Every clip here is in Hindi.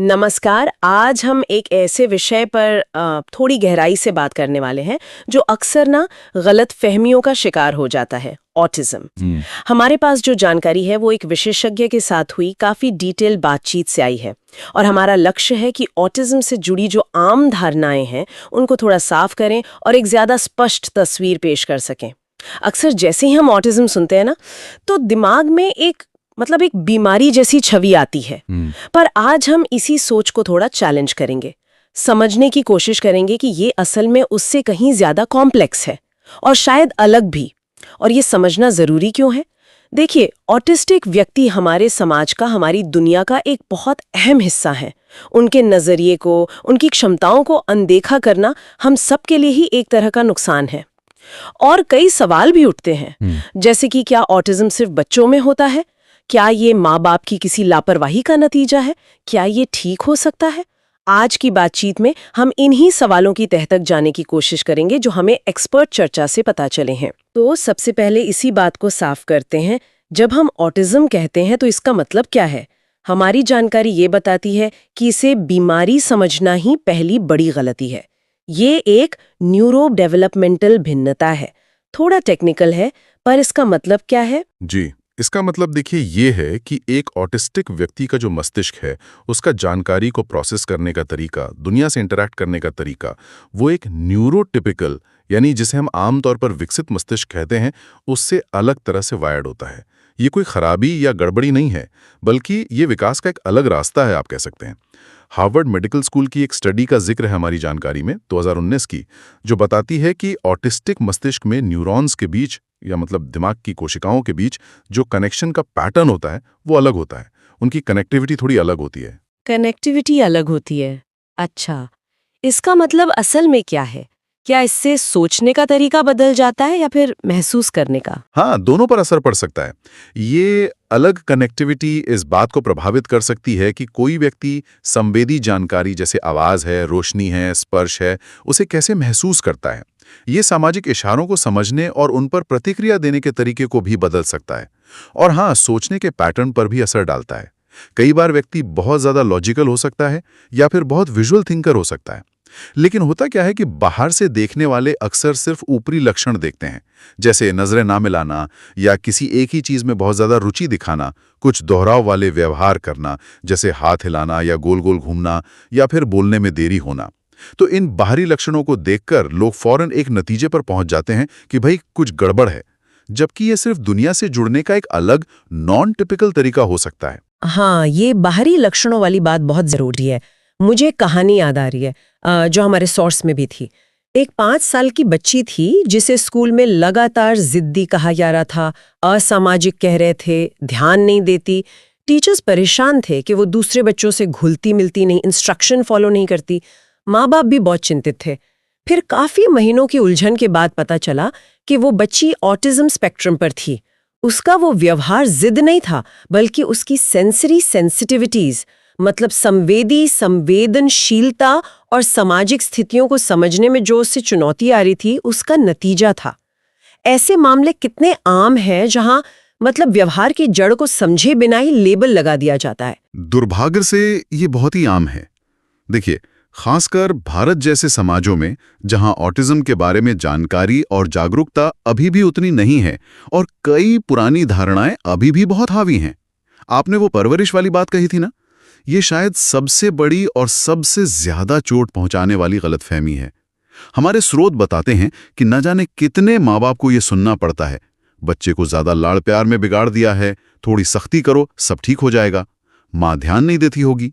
नमस्कार। आज हम एक ऐसे विषय पर थोड़ी गहराई से बात करने वाले हैं जो अक्सर ना गलत फहमियों का शिकार हो जाता है, ऑटिज्म। हमारे पास जो जानकारी है वो एक विशेषज्ञ के साथ हुई काफी डिटेल बातचीत से आई है और हमारा लक्ष्य है कि ऑटिज्म से जुड़ी जो आम धारणाएं हैं उनको थोड़ा साफ करें और एक ज्यादा स्पष्ट तस्वीर पेश कर सकें। अक्सर जैसे ही हम ऑटिज्म सुनते हैं ना तो दिमाग में एक बीमारी जैसी छवि आती है। पर आज हम इसी सोच को थोड़ा चैलेंज करेंगे, समझने की कोशिश करेंगे कि ये असल में उससे कहीं ज्यादा कॉम्प्लेक्स है और शायद अलग भी। और ये समझना जरूरी क्यों है? देखिए, ऑटिस्टिक व्यक्ति हमारे समाज का, हमारी दुनिया का एक बहुत अहम हिस्सा है। उनके नजरिए को, उनकी क्षमताओं को अनदेखा करना हम सबके लिए ही एक तरह का नुकसान है। और कई सवाल भी उठते हैं, जैसे कि क्या ऑटिज्म सिर्फ बच्चों में होता है? क्या ये माँ बाप की किसी लापरवाही का नतीजा है? क्या ये ठीक हो सकता है? आज की बातचीत में हम इन्हीं सवालों की तह तक जाने की कोशिश करेंगे जो हमें एक्सपर्ट चर्चा से पता चले हैं। तो सबसे पहले इसी बात को साफ करते हैं, जब हम ऑटिज्म कहते हैं तो इसका मतलब क्या है? हमारी जानकारी ये बताती है कि इसे बीमारी समझना ही पहली बड़ी गलती है। ये एक न्यूरो डेवलपमेंटल भिन्नता है। थोड़ा टेक्निकल है, पर इसका मतलब क्या है? जी, इसका मतलब देखिए ये है कि एक ऑटिस्टिक व्यक्ति का जो मस्तिष्क है, उसका जानकारी को प्रोसेस करने का तरीका, दुनिया से इंटरैक्ट करने का तरीका, वो एक न्यूरोटिपिकल यानी जिसे हम आमतौर पर विकसित मस्तिष्क कहते हैं, उससे अलग तरह से वायर्ड होता है। ये कोई खराबी या गड़बड़ी नहीं है, बल्कि ये विकास का एक अलग रास्ता है, आप कह सकते हैं। हार्वर्ड मेडिकल स्कूल की एक स्टडी का जिक्र है हमारी जानकारी में 2019 की, जो बताती है कि ऑटिस्टिक मस्तिष्क में न्यूरॉन्स के बीच या मतलब दिमाग की कोशिकाओं के बीच जो कनेक्शन का पैटर्न होता है वो अलग होता है। उनकी कनेक्टिविटी थोड़ी अलग होती है। कनेक्टिविटी अलग होती है। अच्छा, इसका मतलब असल में क्या है? क्या इससे सोचने का तरीका बदल जाता है या फिर महसूस करने का? हाँ, दोनों पर असर पड़ सकता है। ये अलग कनेक्टिविटी इस बात को प्रभावित कर सकती है कि कोई व्यक्ति संवेदी जानकारी जैसे आवाज है, रोशनी है, स्पर्श है, उसे कैसे महसूस करता है। ये सामाजिक इशारों को समझने और उन पर प्रतिक्रिया देने के तरीके को भी बदल सकता है। और हाँ, सोचने के पैटर्न पर भी असर डालता है। कई बार व्यक्ति बहुत ज्यादा लॉजिकल हो सकता है या फिर बहुत विजुअल थिंकर हो सकता है। लेकिन होता क्या है कि बाहर से देखने वाले अक्सर सिर्फ ऊपरी लक्षण देखते हैं, जैसे नजरें ना मिलाना या किसी एक ही चीज में बहुत ज्यादा रुचि दिखाना, कुछ दोहराव वाले व्यवहार करना, जैसे हाथ हिलाना या गोल गोल घूमना या फिर बोलने में देरी होना। तो इन बाहरी लक्षणों को देखकर लोग फौरन एक नतीजे पर पहुंच जाते हैं कि भाई कुछ गड़बड़ है, जबकि ये सिर्फ दुनिया से जुड़ने का एक अलग नॉन टिपिकल तरीका हो सकता है। हाँ, ये बाहरी लक्षणों वाली बात बहुत जरूरी है। मुझे एक कहानी याद आ रही है जो हमारे सोर्स में भी थी। एक 5 साल की बच्ची थी जिसे स्कूल में लगातार जिद्दी कहा जा रहा था, असामाजिक कह रहे थे, ध्यान नहीं देती। टीचर्स परेशान थे कि वो दूसरे बच्चों से घुलती मिलती नहीं, इंस्ट्रक्शन फॉलो नहीं करती। माँ बाप भी बहुत चिंतित थे। फिर काफी महीनों की उलझन के बाद पता चला कि वो बच्ची ऑटिज्म स्पेक्ट्रम पर थी। उसका वो व्यवहार जिद नहीं था, बल्कि उसकी सेंसरी सेंसिटिविटीज, मतलब संवेदनशीलता और सामाजिक स्थितियों को समझने में जो उससे चुनौती आ रही थी, उसका नतीजा था। ऐसे मामले कितने आम हैं जहां मतलब व्यवहार की जड़ को समझे बिना ही लेबल लगा दिया जाता है। दुर्भाग्य से ये बहुत ही आम है। देखिए, खासकर भारत जैसे समाजों में जहां ऑटिज्म के बारे में जानकारी और जागरूकता अभी भी उतनी नहीं है और कई पुरानी धारणाएं अभी भी बहुत हावी हैं। आपने वो परवरिश वाली बात कही थी ना, ये शायद सबसे बड़ी और सबसे ज्यादा चोट पहुंचाने वाली गलतफहमी है। हमारे स्रोत बताते हैं कि न जाने कितने माँ बाप को ये सुनना पड़ता है, बच्चे को ज्यादा लाड़ प्यार में बिगाड़ दिया है, थोड़ी सख्ती करो सब ठीक हो जाएगा। माँ ध्यान नहीं देती होगी।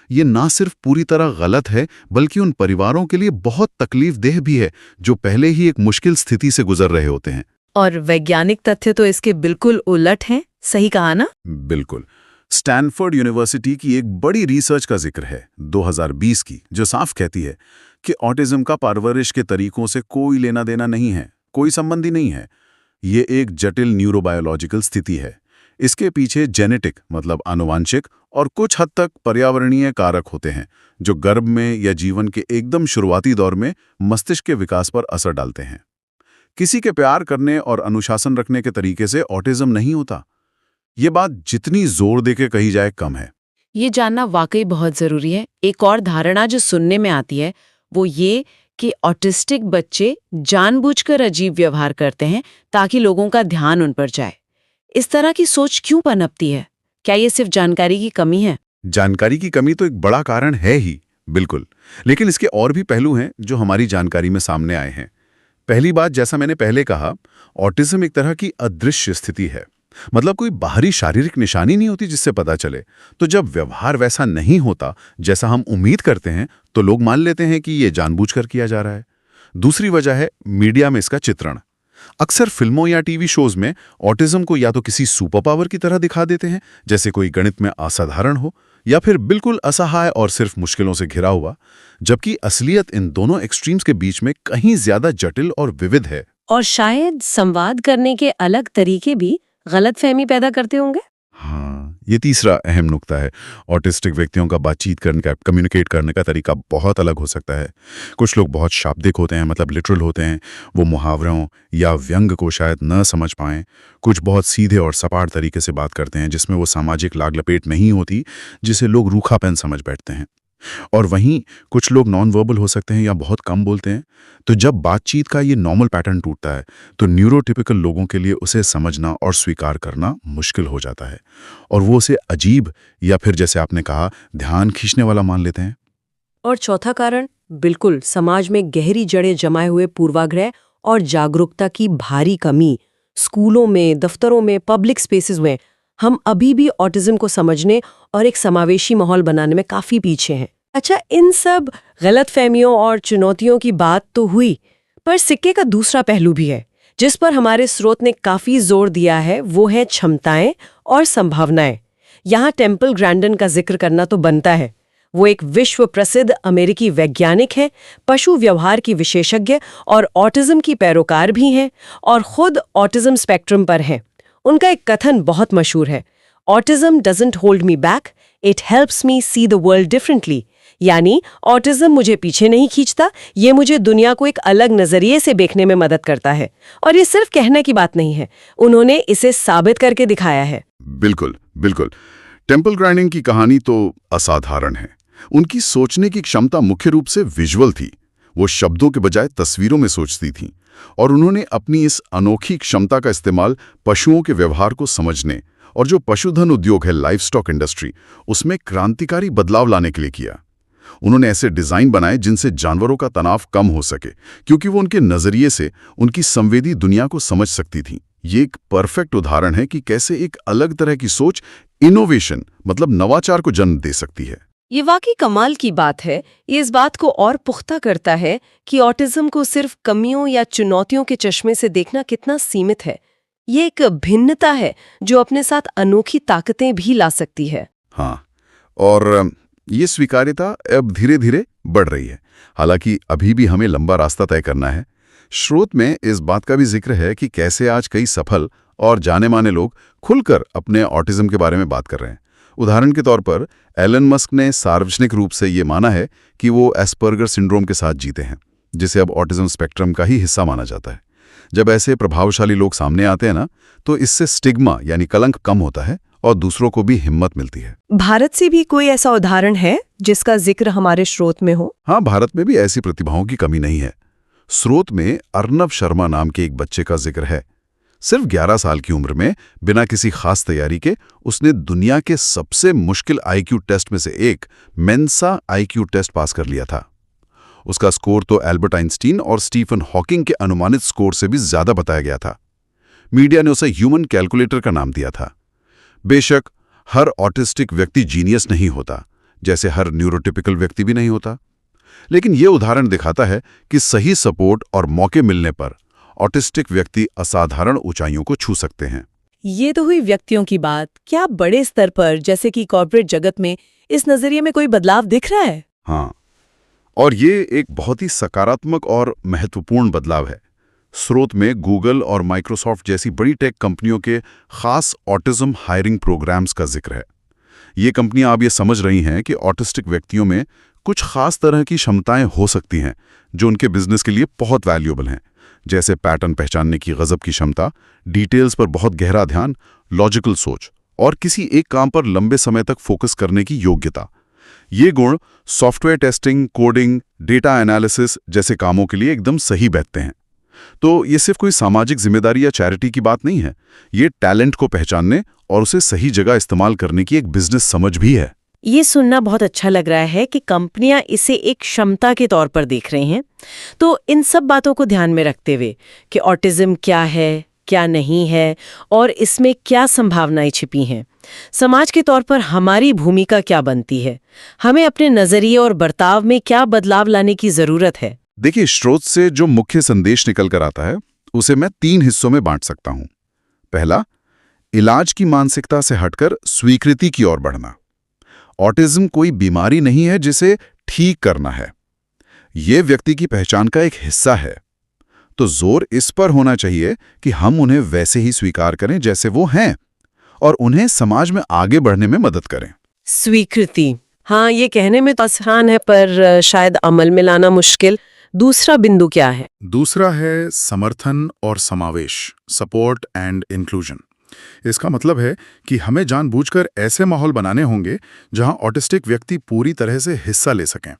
ये ना सिर्फ पूरी तरह गलत है, बल्कि उन परिवारों के लिए बहुत तकलीफदेह भी है जो पहले ही एक मुश्किल स्थिति से गुजर रहे होते हैं। और वैज्ञानिक तथ्य तो इसके बिल्कुल उलट हैं। सही कहा ना? बिल्कुल। स्टैनफोर्ड यूनिवर्सिटी की एक बड़ी रिसर्च का जिक्र है 2020 की, जो साफ कहती है कि ऑटिज्म का परवरिश के तरीकों से कोई लेना देना नहीं है, कोई संबंधी नहीं है। ये एक जटिल न्यूरोबायोलॉजिकल स्थिति है। इसके पीछे जेनेटिक मतलब आनुवांशिक और कुछ हद तक पर्यावरणीय कारक होते हैं जो गर्भ में या जीवन के एकदम शुरुआती दौर में मस्तिष्क के विकास पर असर डालते हैं। किसी के प्यार करने और अनुशासन रखने के तरीके से ऑटिज्म नहीं होता। ये बात जितनी जोर देके कही जाए कम है। ये जानना वाकई बहुत ज़रूरी है। एक और धारणा जो सुनने में आती है वो ये कि ऑटिस्टिक बच्चे जानबूझकर अजीब व्यवहार करते हैं ताकि लोगों का ध्यान उन पर जाए। इस तरह की सोच क्यों पनपती है? क्या ये सिर्फ जानकारी की कमी है? जानकारी की कमी तो एक बड़ा कारण है ही, बिल्कुल। लेकिन इसके और भी पहलू हैं जो हमारी जानकारी में सामने आए हैं। पहली बात, जैसा मैंने पहले कहा, ऑटिज्म एक तरह की अदृश्य स्थिति है। मतलब कोई बाहरी शारीरिक निशानी नहीं होती जिससे पता चले। तो जब व्यवहार वैसा नहीं होता जैसा हम उम्मीद करते हैं, तो लोग मान लेते हैं कि ये जानबूझकर किया जा रहा है। दूसरी वजह है मीडिया में इसका चित्रण। अक्सर फिल्मों या टीवी शोज में ऑटिज्म को या तो किसी सुपर पावर की तरह दिखा देते हैं, जैसे कोई गणित में असाधारण हो, या फिर बिल्कुल असहाय और सिर्फ मुश्किलों से घिरा हुआ, जबकि असलियत इन दोनों एक्सट्रीम्स के बीच में कहीं ज्यादा जटिल और विविध है। और शायद संवाद करने के अलग तरीके भी गलतफहमी पैदा करते होंगे। हाँ, ये तीसरा अहम नुक्ता है। ऑटिस्टिक व्यक्तियों का बातचीत करने का, कम्युनिकेट करने का तरीका बहुत अलग हो सकता है। कुछ लोग बहुत शाब्दिक होते हैं, मतलब लिटरल होते हैं, वो मुहावरों या व्यंग को शायद न समझ पाएं। कुछ बहुत सीधे और सपाट तरीके से बात करते हैं, जिसमें वो सामाजिक लाग लपेट नहीं होती, जिसे लोग रूखापन समझ बैठते हैं। और वहीं कुछ लोग नॉन वर्बल हो सकते हैं या बहुत कम बोलते हैं। तो जब बातचीत का ये नॉर्मल पैटर्न टूटता है, तो न्यूरोटिपिकल लोगों के लिए उसे समझना और स्वीकार करना मुश्किल हो जाता है, और वो उसे अजीब या फिर, जैसे आपने कहा, ध्यान खींचने वाला मान लेते हैं। और चौथा कारण, बिल्कुल समाज में गहरी जड़ें जमाए हुए पूर्वाग्रह और जागरूकता की भारी कमी। स्कूलों में, दफ्तरों में, पब्लिक स्पेसेस में हम अभी भी ऑटिज्म को समझने और एक समावेशी माहौल बनाने में काफी पीछे हैं। अच्छा, इन सब गलतफहमियों और चुनौतियों की बात तो हुई, पर सिक्के का दूसरा पहलू भी है जिस पर हमारे स्रोत ने काफी जोर दिया है। वो है क्षमताएं और संभावनाएं। यहाँ टेम्पल ग्रैंडन का जिक्र करना तो बनता है। वो एक विश्व प्रसिद्ध अमेरिकी वैज्ञानिक हैं, पशु व्यवहार की विशेषज्ञ और ऑटिज्म की पैरोकार भी हैं, और खुद ऑटिज्म स्पेक्ट्रम पर हैं। उनका एक कथन बहुत मशहूर है, autism doesn't hold me back, it helps me see the world differently. यानी ऑटिज्म मुझे पीछे नहीं खींचता, ये मुझे दुनिया को एक अलग नजरिए से देखने में मदद करता है। और ये सिर्फ कहने की बात नहीं है, उन्होंने इसे साबित करके दिखाया है। बिल्कुल बिल्कुल। टेम्पल ग्राइंडिंग की कहानी तो असाधारण है। उनकी सोचने की क्षमता मुख्य रूप से विजुअल थी। वो शब्दों के बजाय तस्वीरों में सोचती थीं, और उन्होंने अपनी इस अनोखी क्षमता का इस्तेमाल पशुओं के व्यवहार को समझने और जो पशुधन उद्योग है, लाइवस्टॉक इंडस्ट्री, उसमें क्रांतिकारी बदलाव लाने के लिए किया। उन्होंने ऐसे डिजाइन बनाए जिनसे जानवरों का तनाव कम हो सके, क्योंकि वो उनके नजरिए से उनकी संवेदी दुनिया को समझ सकती थी। ये एक परफेक्ट उदाहरण है कि कैसे एक अलग तरह की सोच इनोवेशन, मतलब नवाचार को जन्म दे सकती है। ये वाकई कमाल की बात है। ये इस बात को और पुख्ता करता है कि ऑटिज्म को सिर्फ कमियों या चुनौतियों के चश्मे से देखना कितना सीमित है। ये एक भिन्नता है जो अपने साथ अनोखी ताकतें भी ला सकती है। हाँ, और ये स्वीकार्यता अब धीरे धीरे बढ़ रही है। हालांकि अभी भी हमें लंबा रास्ता तय करना है। स्रोत में इस बात का भी जिक्र है कि कैसे आज कई सफल और जाने माने लोग खुलकर अपने ऑटिज्म के बारे में बात कर रहे हैं। उदाहरण के तौर पर एलन मस्क ने सार्वजनिक रूप से ये माना है कि वो एस्पर्गर सिंड्रोम के साथ जीते हैं, जिसे अब ऑटिज्म स्पेक्ट्रम का ही हिस्सा माना जाता है। जब ऐसे प्रभावशाली लोग सामने आते हैं ना, तो इससे स्टिग्मा यानी कलंक कम होता है और दूसरों को भी हिम्मत मिलती है। भारत से भी कोई ऐसा उदाहरण है जिसका जिक्र हमारे स्रोत में हो? हाँ, भारत में भी ऐसी प्रतिभाओं की कमी नहीं है। स्रोत में अर्नब शर्मा नाम के एक बच्चे का जिक्र है। सिर्फ 11 साल की उम्र में बिना किसी खास तैयारी के उसने दुनिया के सबसे मुश्किल आईक्यू टेस्ट में से एक मेंसा आईक्यू टेस्ट पास कर लिया था। उसका स्कोर तो एल्बर्ट आइंस्टीन और स्टीफन हॉकिंग के अनुमानित स्कोर से भी ज्यादा बताया गया था। मीडिया ने उसे ह्यूमन कैलकुलेटर का नाम दिया था। बेशक हर ऑटिस्टिक व्यक्ति जीनियस नहीं होता, जैसे हर न्यूरोटिपिकल व्यक्ति भी नहीं होता, लेकिन यह उदाहरण दिखाता है कि सही सपोर्ट और मौके मिलने पर ऑटिस्टिक व्यक्ति असाधारण ऊंचाइयों को छू सकते हैं। ये तो हुई व्यक्तियों की बात। क्या बड़े स्तर पर, जैसे कि कॉर्पोरेट जगत में, इस नजरिए में कोई बदलाव दिख रहा है? हाँ, और ये एक बहुत ही सकारात्मक और महत्वपूर्ण बदलाव है। स्रोत में गूगल और माइक्रोसॉफ्ट जैसी बड़ी टेक कंपनियों के खास ऑटिज्म हायरिंग प्रोग्राम्स का जिक्र है। ये कंपनियां अब ये समझ रही हैं कि ऑटिस्टिक व्यक्तियों में कुछ खास तरह की क्षमताएं हो सकती हैं जो उनके बिजनेस के लिए बहुत वैल्यूएबल हैं, जैसे पैटर्न पहचानने की गजब की क्षमता, डिटेल्स पर बहुत गहरा ध्यान, लॉजिकल सोच और किसी एक काम पर लंबे समय तक फोकस करने की योग्यता। ये गुण software testing, coding, data analysis जैसे कामों के लिए एकदम सही बैठते हैं। तो ये सिर्फ कोई सामाजिक जिम्मेदारी या चैरिटी की बात नहीं है, ये टैलेंट को पहचानने और उसे सही जगह इस्तेमाल करने की एक बिजनेस समझ भी है। ये सुनना बहुत अच्छा लग रहा है कि कंपनियां इसे एक क्षमता के तौर पर देख रही हैं। तो इन सब बातों को ध्यान में रखते हुए कि ऑटिज्म क्या है, क्या नहीं है और इसमें क्या संभावनाएं छिपी हैं, समाज के तौर पर हमारी भूमिका क्या बनती है, हमें अपने नजरिए और बर्ताव में क्या बदलाव लाने की जरूरत है। देखिए, स्रोत से जो मुख्य संदेश निकल कर आता है उसे मैं 3 हिस्सों में बांट सकता हूं। पहला, इलाज की मानसिकता से हटकर स्वीकृति की ओर बढ़ना। ऑटिज्म कोई बीमारी नहीं है जिसे ठीक करना है, ये व्यक्ति की पहचान का एक हिस्सा है। तो जोर इस पर होना चाहिए कि हम उन्हें वैसे ही स्वीकार करें जैसे वो हैं और उन्हें समाज में आगे बढ़ने में मदद करें। स्वीकृति, हाँ, ये कहने में तो आसान है पर शायद अमल में लाना मुश्किल। दूसरा बिंदु क्या है? दूसरा है समर्थन और समावेश, सपोर्ट एंड इंक्लूजन। इसका मतलब है कि हमें जानबूझकर ऐसे माहौल बनाने होंगे जहां ऑटिस्टिक व्यक्ति पूरी तरह से हिस्सा ले सकें।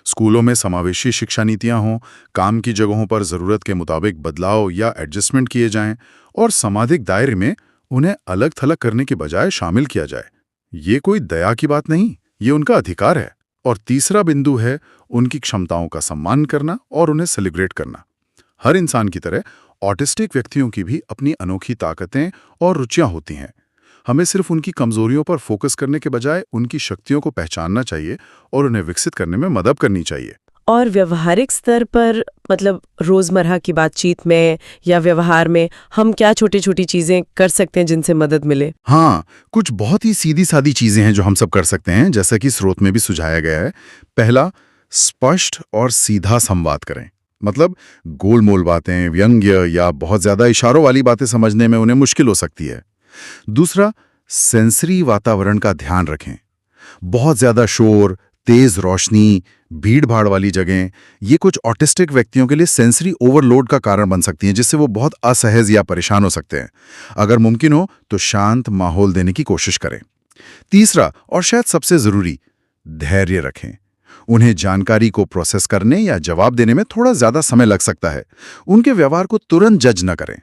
स्कूलों में समावेशी शिक्षा नीतियां हों, काम की जगहों पर ज़रूरत के मुताबिक बदलाव या एडजस्टमेंट किए जाएं और सामाजिक दायरे में उन्हें अलग थलग करने के बजाय शामिल किया जाए। ये कोई दया की बात नहीं, ये उनका अधिकार है। और तीसरा बिंदु है उनकी क्षमताओं का सम्मान करना और उन्हें सेलिब्रेट करना। हर इंसान की तरह ऑटिस्टिक व्यक्तियों की भी अपनी अनोखी ताकतें और रुचियां होती हैं। हमें सिर्फ उनकी कमजोरियों पर फोकस करने के बजाय उनकी शक्तियों को पहचानना चाहिए और उन्हें विकसित करने में मदद करनी चाहिए। और व्यवहारिक स्तर पर, मतलब रोजमर्रा की बातचीत में या व्यवहार में, हम क्या छोटी छोटी चीजें कर सकते हैं जिनसे मदद मिले? हाँ, कुछ बहुत ही सीधी सादी चीजें हैं जो हम सब कर सकते हैं, जैसा कि स्रोत में भी सुझाया गया है। पहला, स्पष्ट और सीधा संवाद करें। मतलब गोलमोल बातें, व्यंग्य या बहुत ज्यादा इशारों वाली बातें समझने में उन्हें मुश्किल हो सकती है। दूसरा, सेंसरी वातावरण का ध्यान रखें। बहुत ज्यादा शोर, तेज रोशनी, भीड़-भाड़ वाली जगह, ये कुछ ऑटिस्टिक व्यक्तियों के लिए सेंसरी ओवरलोड का कारण बन सकती हैं, जिससे वो बहुत असहज या परेशान हो सकते हैं। अगर मुमकिन हो तो शांत माहौल देने की कोशिश करें। तीसरा, और शायद सबसे जरूरी, धैर्य रखें। उन्हें जानकारी को प्रोसेस करने या जवाब देने में थोड़ा ज्यादा समय लग सकता है। उनके व्यवहार को तुरंत जज न करें।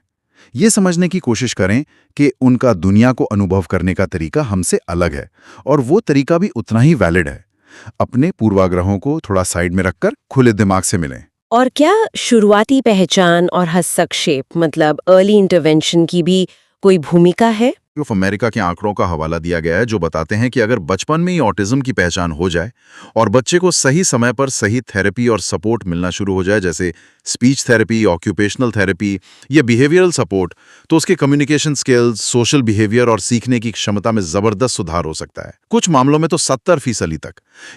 ये समझने की कोशिश करें कि उनका दुनिया को अनुभव करने का तरीका हमसे अलग है और वो तरीका भी उतना ही वैलिड है। अपने पूर्वाग्रहों को थोड़ा साइड में रखकर खुले दिमाग से मिलें। और क्या शुरुआती पहचान और हस्तक्षेप, मतलब अर्ली इंटरवेंशन की भी कोई भूमिका है? ऑफ अमेरिका के आंकड़ों का हवाला दिया गया है जो बताते हैं कि अगर बचपन में ही ऑटिज्म की पहचान हो जाए और बच्चे को सही समय पर सही थेरेपी और सपोर्ट मिलना शुरू हो जाए, जैसे स्पीच थेरेपी, ऑक्यूपेशनल थेरेपी या बिहेवियरल सपोर्ट, तो उसके कम्युनिकेशन स्किल्स, सोशल बिहेवियर और सीखने की क्षमता में जबरदस्त सुधार हो सकता है। कुछ मामलों में तो 70% तक।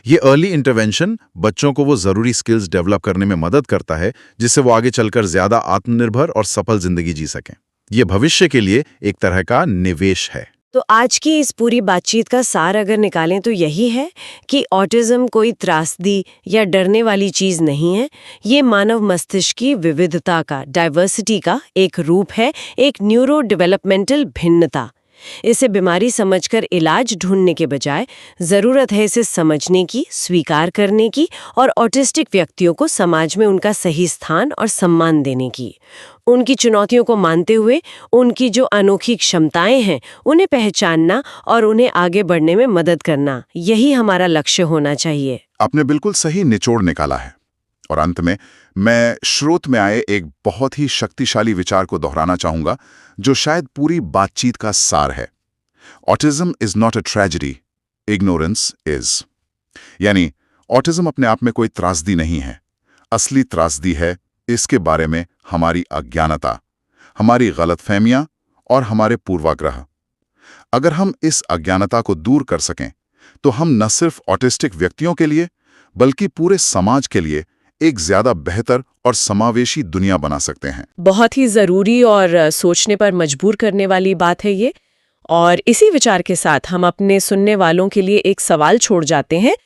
ये अर्ली इंटरवेंशन बच्चों को वो जरूरी स्किल्स डेवलप करने में मदद करता है जिससे वो आगे चलकर ज्यादा आत्मनिर्भर और सफल जिंदगी जी सकें। ये भविष्य के लिए एक तरह का निवेश है। तो आज की इस पूरी बातचीत का सार अगर निकालें तो यही है कि ऑटिज्म कोई त्रासदी या डरने वाली चीज नहीं है। ये मानव मस्तिष्क की विविधता का, डाइवर्सिटी का एक रूप है, एक न्यूरो डेवलपमेंटल भिन्नता। इसे बीमारी समझकर इलाज ढूंढने के बजाय जरूरत है इसे समझने की, स्वीकार करने की और ऑटिस्टिक व्यक्तियों को समाज में उनका सही स्थान और सम्मान देने की। उनकी चुनौतियों को मानते हुए उनकी जो अनोखी क्षमताएं हैं उन्हें पहचानना और उन्हें आगे बढ़ने में मदद करना, यही हमारा लक्ष्य होना चाहिए। आपने बिल्कुल सही निचोड़ निकाला है। और अंत में मैं स्रोत में आए एक बहुत ही शक्तिशाली विचार को दोहराना चाहूंगा जो शायद पूरी बातचीत का सार है। Autism is not a tragedy, ignorance is. यानी ऑटिज्म अपने आप में कोई त्रासदी नहीं है। असली त्रासदी है इसके बारे में हमारी अज्ञानता, हमारी गलतफहमियां और हमारे पूर्वाग्रह। अगर हम इस अज्ञानता को दूर कर सकें तो हम न सिर्फ ऑटिस्टिक व्यक्तियों के लिए बल्कि पूरे समाज के लिए एक ज्यादा बेहतर और समावेशी दुनिया बना सकते हैं। बहुत ही जरूरी और सोचने पर मजबूर करने वाली बात है ये। और इसी विचार के साथ हम अपने सुनने वालों के लिए एक सवाल छोड़ जाते हैं।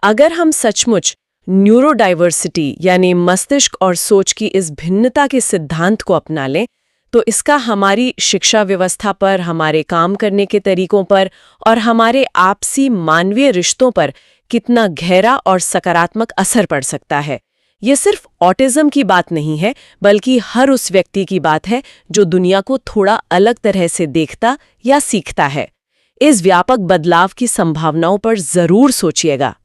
अगर हम सचमुच न्यूरोडाइवर्सिटी यानी मस्तिष्क और सोच की इस भिन्नता के सिद्धांत को अपना लें तो इसका हमारी शिक्षा व्यवस्था पर, हमारे काम करने के तरीकों पर और हमारे आपसी मानवीय रिश्तों पर कितना गहरा और सकारात्मक असर पड़ सकता है। ये सिर्फ ऑटिज्म की बात नहीं है, बल्कि हर उस व्यक्ति की बात है जो दुनिया को थोड़ा अलग तरह से देखता या सीखता है। इस व्यापक बदलाव की संभावनाओं पर जरूर सोचिएगा।